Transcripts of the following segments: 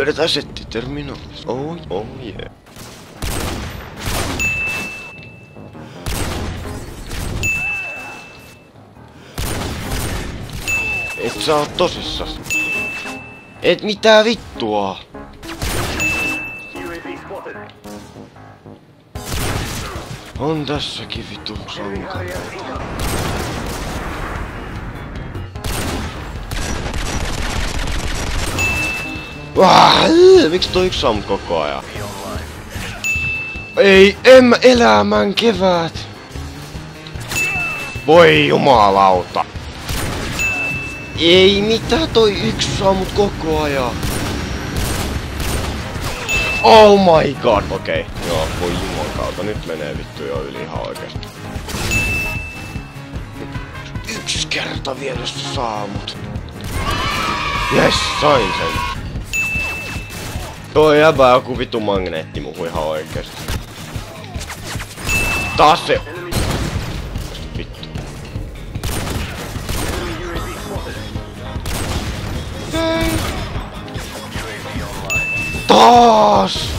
Vedetään setti terminaalis. Oh yeah. Et sä oot tosissas. Et mitään vittua. On tässäkin vittu sanka. Miksi toi yksi sammut koko ajan? Ei, elämän kevät! Voi jumalauta! Ei, mitä toi yksi sammut koko ajan? Oh my god! Okei, joo, voi jumalauta, nyt menee vittu jo yli ihan oikeesti. Yksi kerta vielä saamut. Jes, sain sen. Toi jäbä joku vitu magneetti muuhun ihan oikeesti. Taas se! Vittu. Taas!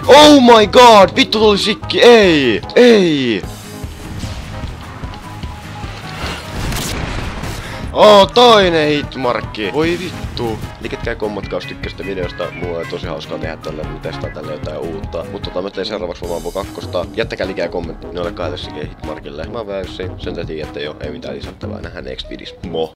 Oh my god! Vittu tuli sikki! Ei! Ei! Toinen hitmarkki! Voi vittu! Liiketkä ja kommatkaa, jos tykkäsitte videosta. Mulla on tosi hauskaa tehdä tälle, mä testaan tälle jotain uutta. Mutta mä teen seuraavaksi Vomampo 2. Jättäkää liikä ja kommentti noille 2 hitmarkille. Mä oon Väyssi, sen te tiedätte jo, ei mitään lisättävää. Nähdään next videos. Mo!